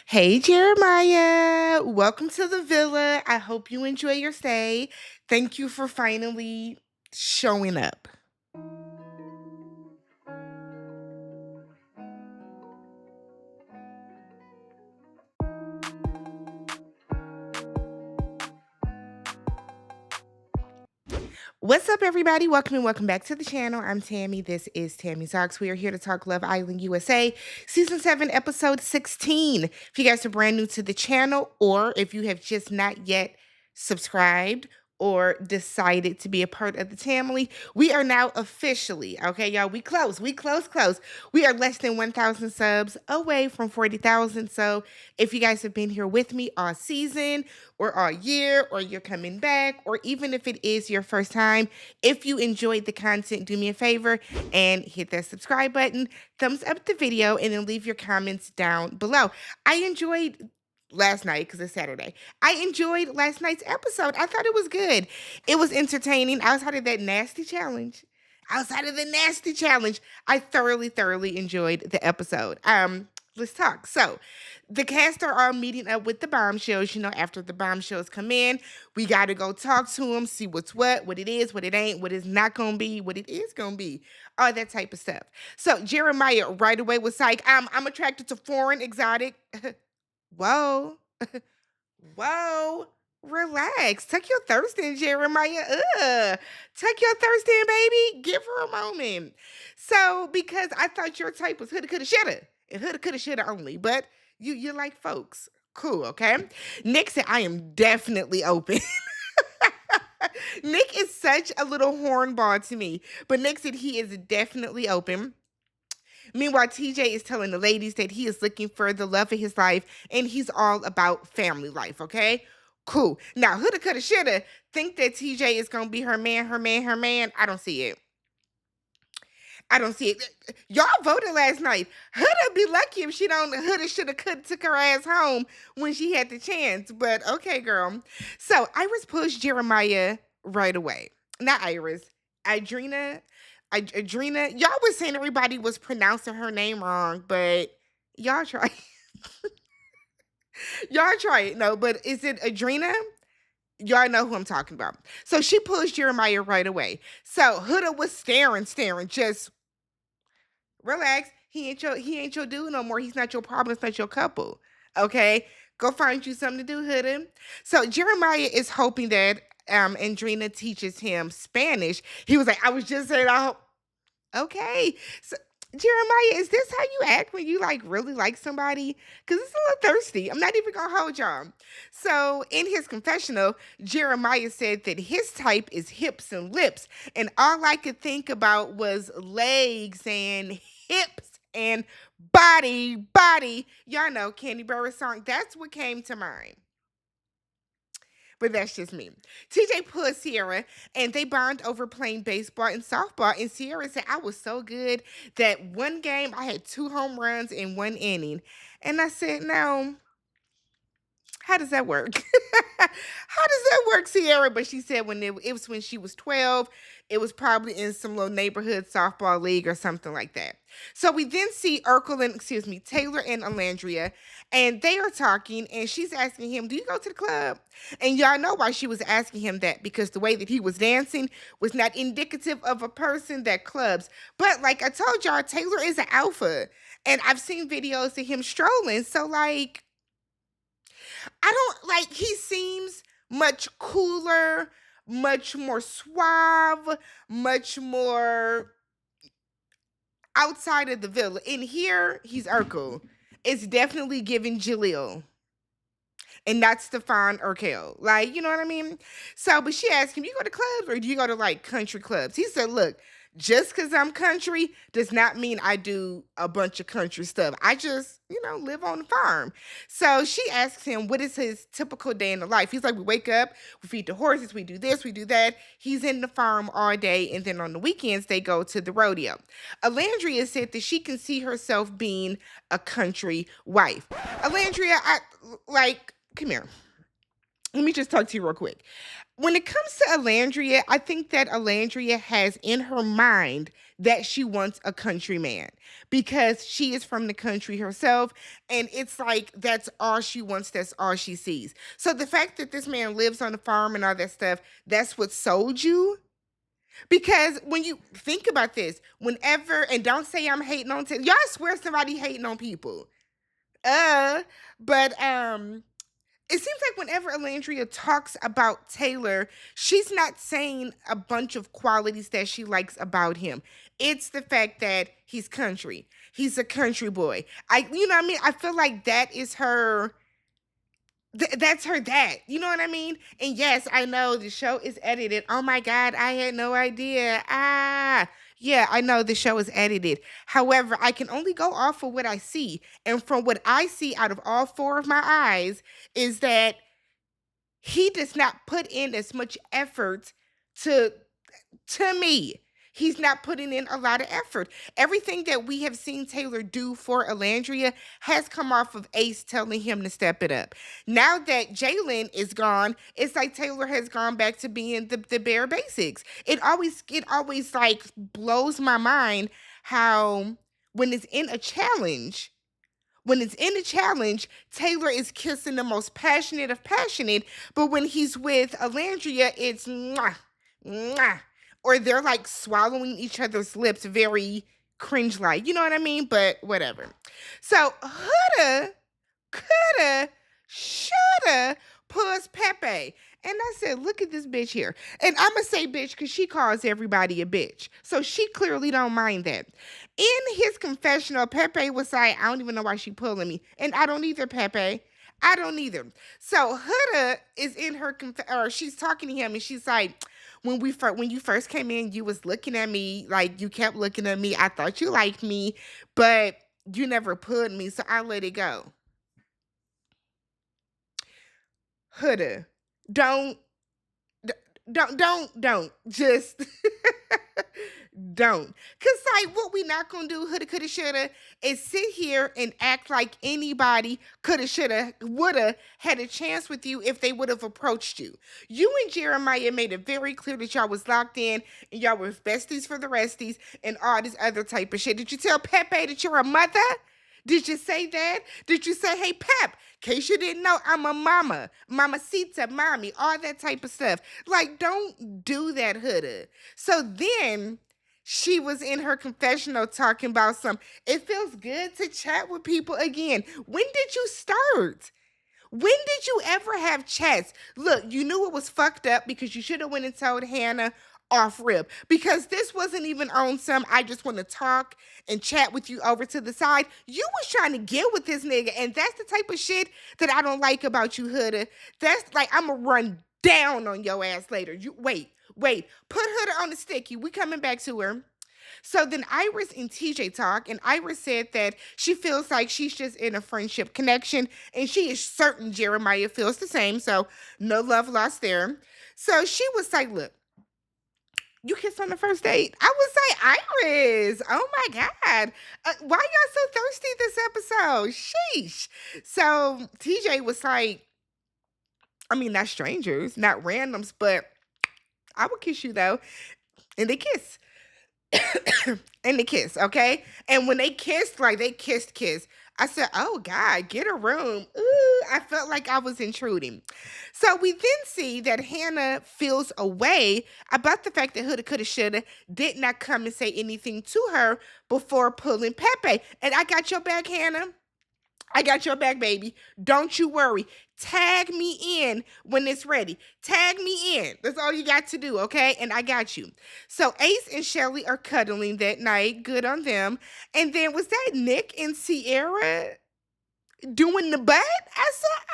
Hey, Jeremiah. Welcome to the villa. I hope you enjoy your stay. Thank you for finally showing up. What's up, everybody? Welcome and welcome back to the channel. I'm Tammy. This is TammyTalks. We are here to talk Love Island USA, Season 7, Episode 16. If you guys are brand new to the channel, or if you have just not yet subscribed or decided to be a part of the family, we are now officially, okay, y'all, we close. We are less than 1,000 subs away from 40,000. So if you guys have been here with me all season, or all year, or you're coming back, or even if it is your first time, if you enjoyed the content, do me a favor and hit that subscribe button, thumbs up the video, and then leave your comments down below. I enjoyed last night because it's Saturday. I enjoyed last night's episode. I thought it was good. It was entertaining outside of that nasty challenge. Outside of the nasty challenge, I thoroughly enjoyed the episode. Let's talk. So, the cast are all meeting up with the bombshells. You know, after the bombshells come in, we got to go talk to them, see what's what it is, what it ain't, what it's not going to be, what it is going to be, all that type of stuff. So, Jeremiah right away was like, I'm attracted to foreign, exotic. Whoa. Whoa. Relax. Tuck your thirst in, Jeremiah. Tuck your thirst in, baby. Give her a moment. So, because I thought your type was Huda, coulda, shoulda. And Huda, coulda, shoulda only. But you like folks. Cool, okay? Nick said, I am definitely open. Nick is such a little hornball to me. But Nick said he is definitely open. Meanwhile, TJ is telling the ladies that he is looking for the love of his life and he's all about family life, okay? Cool. Now, Huda, coulda, shoulda think that TJ is going to be her man. I don't see it. I don't see it. Y'all voted last night. Huda be lucky if she don't. Huda shoulda could took her ass home when she had the chance. But okay, girl. So Iris pushed Jeremiah right away. Not Iris. Adrena. Adrena. Y'all was saying everybody was pronouncing her name wrong, but y'all try. Y'all try it. No, but is it Adrena? Y'all know who I'm talking about. So she pushed Jeremiah right away. So Huda was staring, just relax. He ain't your dude no more. He's not your problem. It's not your couple. Okay? Go find you something to do, Huda. So Jeremiah is hoping that Andrina teaches him Spanish. He was like, I was just saying, I hope. Okay. So Jeremiah, is this how you act when you like really like somebody? Because it's a little thirsty. I'm not even gonna hold y'all. So in his confessional, Jeremiah said that his type is hips and lips, and all I could think about was legs and hips and body. Y'all know Candy Burris song. That's what came to mind. But that's just me. TJ put Sierra and they bond over playing baseball and softball. And Sierra said, I was so good that one game I had 2 home runs in 1 inning. And I said, no, how does that work? How does that work, Sierra? But she said it was when she was 12, it was probably in some little neighborhood softball league or something like that. So we then see Taylor and Alandria, and they are talking, and she's asking him, do you go to the club? And y'all know why she was asking him that, because the way that he was dancing was not indicative of a person that clubs. But like I told y'all, Taylor is an alpha, and I've seen videos of him strolling. So like, I don't like, he seems much cooler, much more suave, much more outside of the villa. In here, he's Urkel. It's definitely giving Jaleel and not Stefan Urkel. Like, you know what I mean? So, but she asked him, you go to clubs or do you go to like country clubs? He said, look, just because I'm country does not mean I do a bunch of country stuff. I just, live on the farm. So she asks him, what is his typical day in the life? He's like, we wake up, we feed the horses, we do this, we do that. He's in the farm all day. And then on the weekends, they go to the rodeo. Alandria said that she can see herself being a country wife. Alandria, come here. Let me just talk to you real quick. When it comes to Alandria, I think that Alandria has in her mind that she wants a country man because she is from the country herself. And it's like that's all she wants, that's all she sees. So the fact that this man lives on the farm and all that stuff, that's what sold you. Because when you think about this, whenever, and don't say I'm hating on, y'all swear somebody hating on people. Uh, but it seems like whenever Alandria talks about Taylor, she's not saying a bunch of qualities that she likes about him. It's the fact that he's country. He's a country boy. You know what I mean? I feel like that is her. That's her that. You know what I mean? And yes, I know the show is edited. Oh my God, I had no idea. Yeah, I know the show is edited. However, I can only go off of what I see. And from what I see out of all four of my eyes, is that he does not put in as much effort to me. He's not putting in a lot of effort. Everything that we have seen Taylor do for Alandria has come off of Ace telling him to step it up. Now that Jalen is gone, it's like Taylor has gone back to being the bare basics. It always like blows my mind how when it's in a challenge, Taylor is kissing the most passionate of passionate, but when he's with Alandria, it's mwah, mwah. Or they're like swallowing each other's lips very cringe like. You know what I mean? But whatever. So Huda, coulda, shoulda plus Pepe. And I said, look at this bitch here. And I'ma say bitch because she calls everybody a bitch. So she clearly don't mind that. In his confessional, Pepe was like, I don't even know why she pulling me. And I don't either, Pepe. I don't either. So Huda is in her or she's talking to him and she's like, when you first came in, you was looking at me like you kept looking at me. I thought you liked me, but you never pulled me, so I let it go. Huda, don't don't just don't. Cause like what we not gonna do, Huda, coulda, shoulda, is sit here and act like anybody coulda, shoulda, woulda had a chance with you if they would have approached you. You and Jeremiah made it very clear that y'all was locked in and y'all were besties for the resties and all this other type of shit. Did you tell Pepe that you're a mother? Did you say that? Did you say, hey, Pep, in case you didn't know, I'm a mama, mamacita, mommy, all that type of stuff. Like, don't do that, Huda. So then she was in her confessional talking about it feels good to chat with people again. When did you start? When did you ever have chats? Look, you knew it was fucked up because you should have went and told Hannah off rip because this wasn't even on I just want to talk and chat with you over to the side. You was trying to get with this nigga, and that's the type of shit that I don't like about you, Huda. That's like I'm gonna run down on your ass later. You wait, put Huda on the sticky. We coming back to her. So then Iris and TJ talk, and Iris said that she feels like she's just in a friendship connection, and she is certain Jeremiah feels the same. So no love lost there. So she was like, look, you kissed on the first date. I was like, Iris, oh my God. Why y'all so thirsty this episode? Sheesh. So TJ was like, I mean, not strangers, not randoms, but I would kiss you though. And they kiss. And they kiss, okay? And when they kissed, like they kissed. I said, oh God, get a room. Ooh, I felt like I was intruding. So we then see that Hannah feels a way about the fact that Huda, coulda, shoulda did not come and say anything to her before pulling Pepe. And I got your back, Hannah. I got your back, baby. Don't you worry. Tag me in when it's ready. Tag me in. That's all you got to do, okay? And I got you. So Ace and Shelly are cuddling that night. Good on them. And then was that Nick and Sierra doing the butt? I said,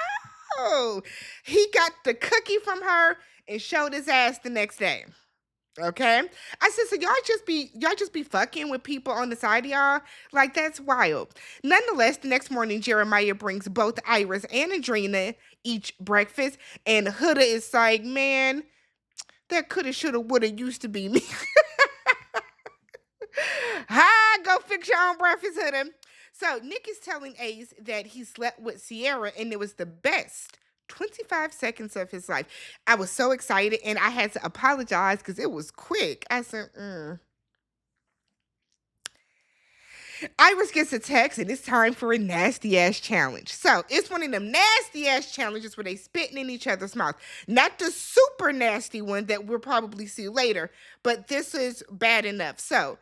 oh. He got the cookie from her and showed his ass the next day. Okay. I said, so y'all just be fucking with people on the side of y'all? Like, that's wild. Nonetheless, the next morning, Jeremiah brings both Iris and Adrena each breakfast, and Huda is like, man, that coulda, shoulda, woulda used to be me. Hi, go fix your own breakfast, Huda. So Nick is telling Ace that he slept with Sierra and it was the best 25 seconds of his life. I was so excited and I had to apologize because it was quick. I said, Iris gets a text and it's time for a nasty ass challenge. So it's one of them nasty ass challenges where they spitting in each other's mouth. Not the super nasty one that we'll probably see later, but this is bad enough. So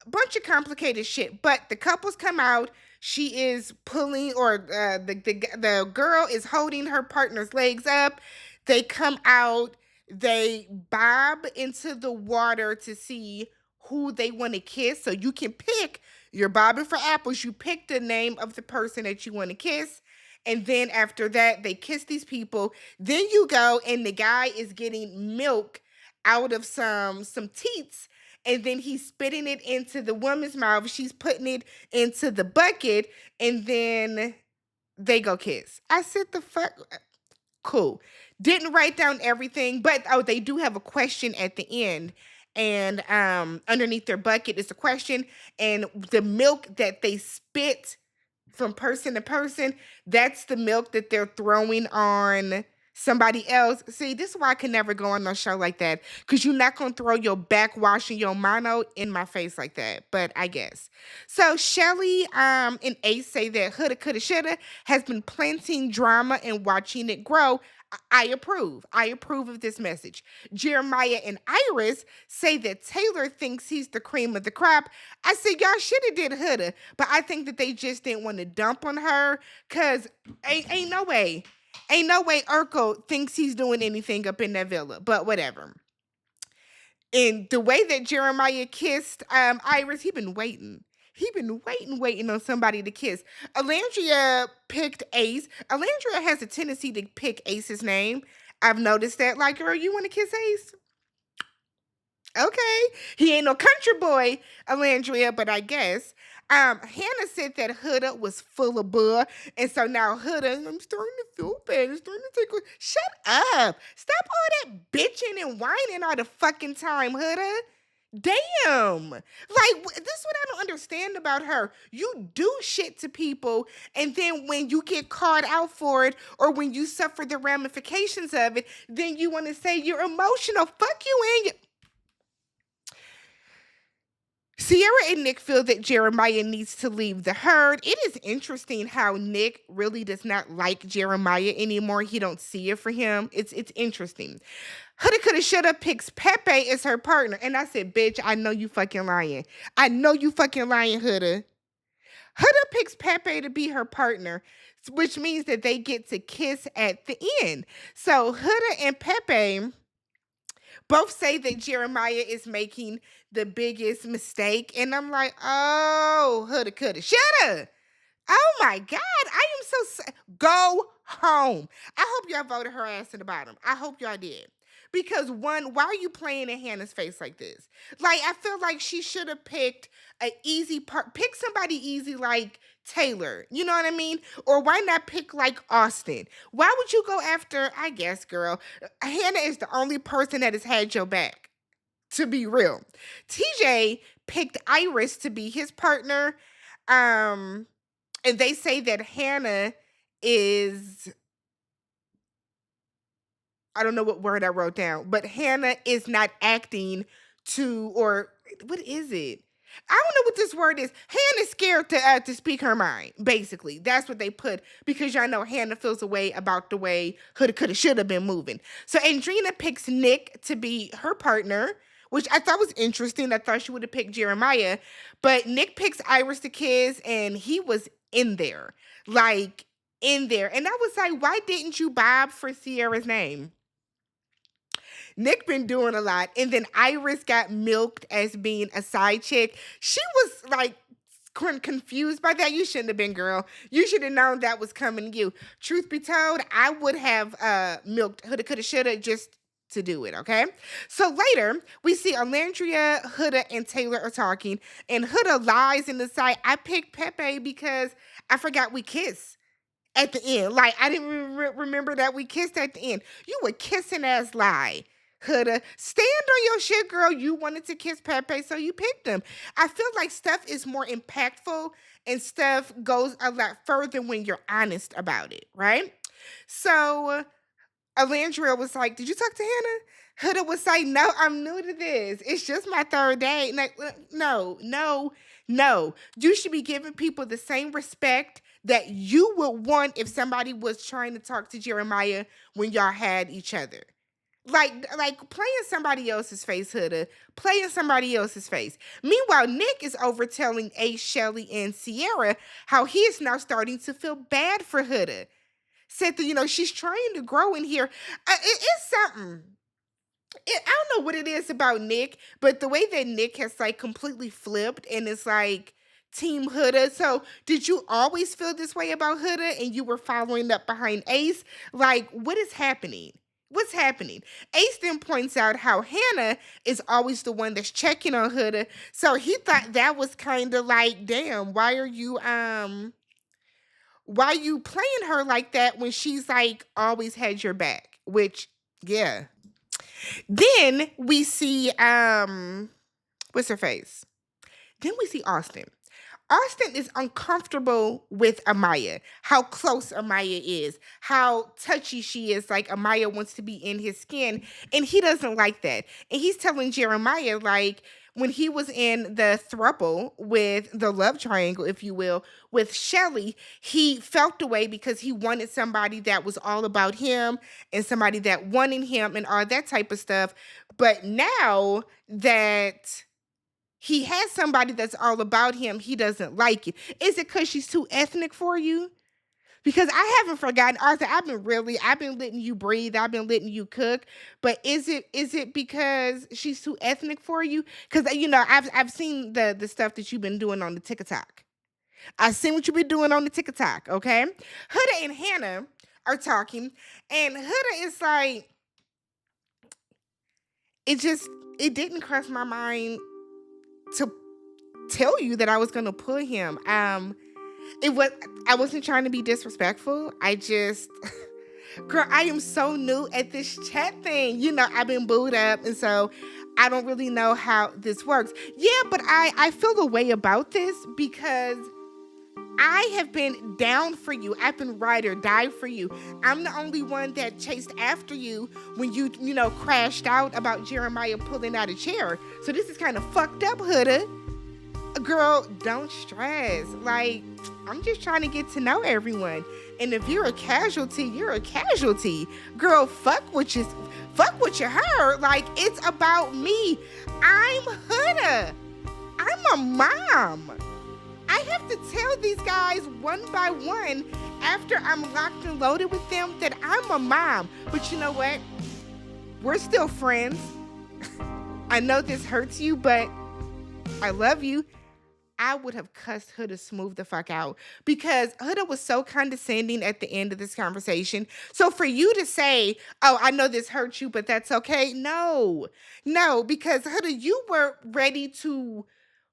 bunch of complicated shit. But the couples come out. She is pulling, or the girl is holding her partner's legs up. They come out. They bob into the water to see who they want to kiss. So you can pick. You're bobbing for apples. You pick the name of the person that you want to kiss. And then after that, they kiss these people. Then you go and the guy is getting milk out of some teats, and then he's spitting it into the woman's mouth. She's putting it into the bucket, and then they go kiss. I said, the fuck? Cool. Didn't write down everything, but they do have a question at the end. And underneath their bucket is a question, and the milk that they spit from person to person, that's the milk that they're throwing on somebody else. See, this is why I can never go on no show like that, because you're not going to throw your backwash and your mono in my face like that, but I guess. So Shelly and Ace say that Huda, Coulda, Shoulda has been planting drama and watching it grow. I approve. I approve of this message. Jeremiah and Iris say that Taylor thinks he's the cream of the crop. I said, y'all should have did Huda, but I think that they just didn't want to dump on her, because ain't no way. Ain't no way Urkel thinks he's doing anything up in that villa, but whatever. And the way that Jeremiah kissed Iris, he been waiting. He been waiting on somebody to kiss. Alandria picked Ace. Alandria has a tendency to pick Ace's name. I've noticed that. Like, girl, you want to kiss Ace? Okay. He ain't no country boy, Alandria, but I guess. Hannah said that Huda was full of bull, and so now Huda, I'm starting to feel bad. It's starting to take. Shut up! Stop all that bitching and whining all the fucking time, Huda. Damn! Like, this is what I don't understand about her. You do shit to people, and then when you get called out for it, or when you suffer the ramifications of it, then you want to say you're emotional. Fuck you and you. Sierra and Nick feel that Jeremiah needs to leave the herd. It is interesting how Nick really does not like Jeremiah anymore. He don't see it for him. It's interesting. Huda, Coulda, Shoulda picks Pepe as her partner. And I said, bitch, I know you fucking lying. I know you fucking lying, Huda. Huda picks Pepe to be her partner, which means that they get to kiss at the end. So Huda and Pepe both say that Jeremiah is making the biggest mistake. And I'm like, oh, Huda, Coulda, Shoulda. Oh my God, I am so go home. I hope y'all voted her ass in the bottom. I hope y'all did. Because one, why are you playing in Hannah's face like this? Like, I feel like she should have picked an easy part. Pick somebody easy like Taylor. You know what I mean? Or why not pick like Austin? Why would you go after, I guess, girl, Hannah is the only person that has had your back, to be real. TJ picked Iris to be his partner. And they say that Hannah is, I don't know what word I wrote down, but Hannah is not acting to, or what is it? I don't know what this word is. Hannah's scared to speak her mind. Basically, that's what they put, because y'all know Hannah feels a way about the way Huda, Coulda, Shoulda been moving. So Andrina picks Nick to be her partner, which I thought was interesting. I thought she would have picked Jeremiah, but Nick picks Iris to kiss, and he was in there, like in there. And I was like, why didn't you bob for Sierra's name? Nick been doing a lot. And then Iris got milked as being a side chick. She was like confused by that. You shouldn't have been, girl. You should have known that was coming to you. Truth be told, I would have milked Huda, Coulda, Shoulda just to do it, okay? So later, we see Alandria, Huda, and Taylor are talking, and Huda lies in the side. I picked Pepe because I forgot we kissed at the end. Like, I didn't remember that we kissed at the end. You were kissing ass lie. Huda, stand on your shit, girl. You wanted to kiss Pepe, so you picked him. I feel like stuff is more impactful and stuff goes a lot further when you're honest about it, right? So Alandria was like, "Did you talk to Hannah?" Huda was like, "No, I'm new to this. It's just my third day." Like, no, no, no. You should be giving people the same respect that you would want if somebody was trying to talk to Jeremiah when y'all had each other. Like playing somebody else's face, Huda, playing somebody else's face. Meanwhile, Nick is over telling Ace, Shelly, and Sierra how he is now starting to feel bad for Huda. Said that, she's trying to grow in here. It's something. I don't know what it is about Nick, but the way that Nick has like completely flipped and it's like Team Huda. So, did you always feel this way about Huda and you were following up behind Ace? Like, what is happening? What's happening? Ace then points out how Hannah is always the one that's checking on Huda. So he thought that was kind of like, damn, why you playing her like that when she's like always had your back? Which, yeah. Then we see what's her face? Then we see Austin. Austin is uncomfortable with Amaya, how close Amaya is, how touchy she is. Like Amaya wants to be in his skin, and he doesn't like that. And he's telling Jeremiah, like, when he was in the throuple with the love triangle, if you will, with Shelly, he felt away because he wanted somebody that was all about him and somebody that wanted him and all that type of stuff. But now that he has somebody that's all about him, he doesn't like it. Is it because she's too ethnic for you? Because I haven't forgotten, Arthur. I've been letting you breathe. I've been letting you cook. But is it because she's too ethnic for you? Because I've seen the stuff that you've been doing on the TikTok. I've seen what you've been doing on the TikTok. Okay, Huda and Hannah are talking, and Huda is like, it didn't cross my mind to tell you that I was gonna pull him. It was I wasn't trying to be disrespectful. I just girl, I am so new at this chat thing. I've been booed up, and so I don't really know how this works. Yeah, but I feel the way about this because I have been down for you. I've been ride or die for you. I'm the only one that chased after you when you crashed out about Jeremiah pulling out a chair. So this is kind of fucked up, Huda. Girl, don't stress. Like, I'm just trying to get to know everyone. And if you're a casualty, you're a casualty. Girl, fuck what you heard. Like, it's about me. I'm Huda. I'm a mom. I have to tell these guys one by one after I'm locked and loaded with them that I'm a mom. But you know what? We're still friends. I know this hurts you, but I love you. I would have cussed Huda smooth the fuck out because Huda was so condescending at the end of this conversation. So for you to say, "Oh, I know this hurts you, but that's okay," no, because Huda, you were ready to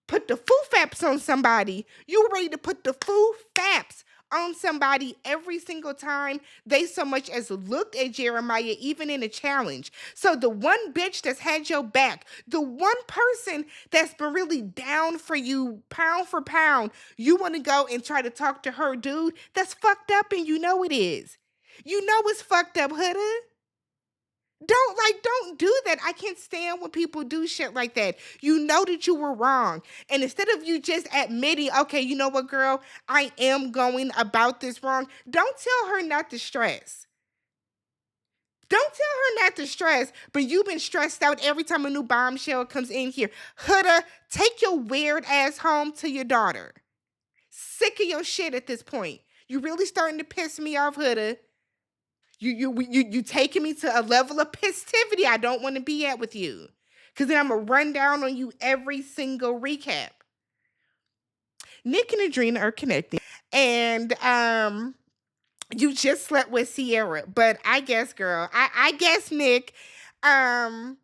put the foo faps on somebody. You were ready to put the foo faps on somebody every single time they so much as looked at Jeremiah, even in a challenge. So the one bitch that's had your back, the one person that's been really down for you pound for pound, you want to go and try to talk to her, dude? That's fucked up, and you know it is. You know it's fucked up, Huda. Don't do that. I can't stand when people do shit like that. You know that you were wrong. And instead of you just admitting, okay, you know what, girl, I am going about this wrong, don't tell her not to stress. Don't tell her not to stress, but you've been stressed out every time a new bombshell comes in here. Huda, take your weird ass home to your daughter. Sick of your shit at this point. You really starting to piss me off, Huda. You taking me to a level of festivity I don't want to be at with you. Cause then I'm gonna run down on you every single recap. Nick and Adrena are connecting. And you just slept with Sierra. But I guess, girl, I guess Nick,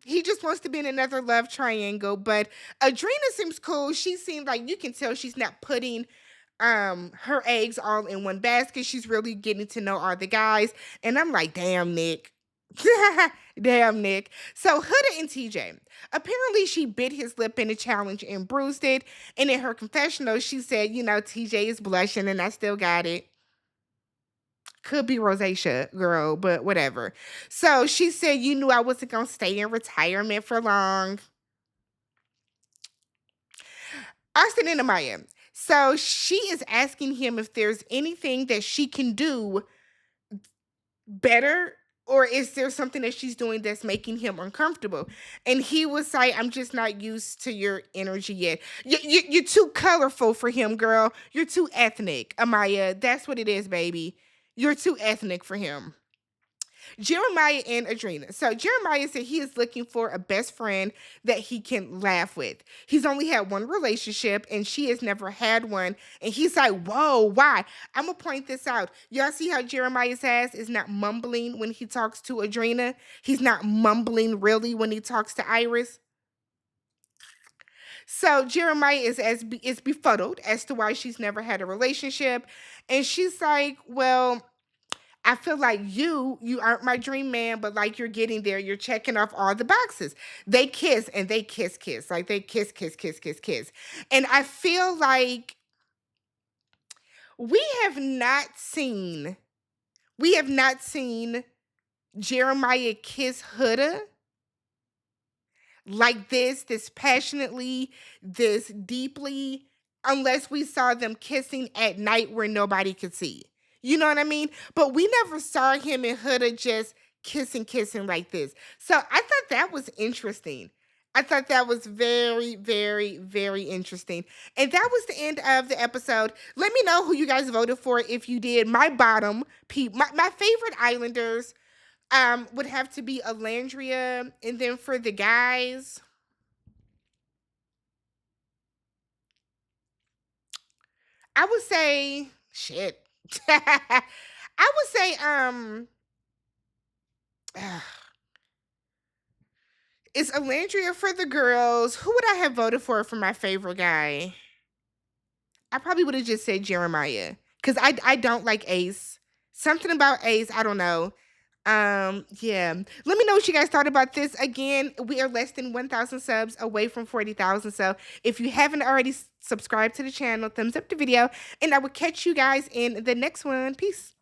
he just wants to be in another love triangle. But Adrena seems cool. She seems like you can tell she's not putting her eggs all in one basket. She's really getting to know all the guys. And I'm like, damn, Nick. Damn, Nick. So Huda and TJ. Apparently she bit his lip in a challenge and bruised it. And in her confessional, she said, TJ is blushing and I still got it. could be rosacea, girl, but whatever. So she said, "You knew I wasn't gonna stay in retirement for long." Austin and Amaya. So she is asking him if there's anything that she can do better, or is there something that she's doing that's making him uncomfortable. And he was like, "I'm just not used to your energy yet. You're too colorful for him, girl. You're too ethnic, Amaya. That's what it is, baby. You're too ethnic for him." Jeremiah and Adrena. So Jeremiah said he is looking for a best friend that he can laugh with. He's only had one relationship and she has never had one. And he's like, "Whoa, why?" I'm gonna point this out. Y'all see how Jeremiah's ass is not mumbling when he talks to Adrena? He's not mumbling really when he talks to Iris. So Jeremiah is befuddled as to why she's never had a relationship. And she's like, "Well, I feel like you aren't my dream man, but like you're getting there. You're checking off all the boxes." They kiss and they kiss. Like they kiss. And I feel like we have not seen we have not seen Jeremiah kiss Huda like this passionately, this deeply, unless we saw them kissing at night where nobody could see. You know what I mean? But we never saw him and Huda just kissing like this. So I thought that was interesting. I thought that was very interesting. And that was the end of the episode. Let me know who you guys voted for if you did. My bottom, my favorite Islanders would have to be Alandria. And then for the guys, I would say shit. I would say it's Alandria for the girls. Who would I have voted for my favorite guy? I probably would have just said Jeremiah. Because I don't like Ace. Something about Ace, I don't know. Yeah. Let me know what you guys thought about this. Again, we are less than 1,000 subs away from 40,000. So if you haven't already subscribed to the channel, thumbs up the video, and I will catch you guys in the next one. Peace.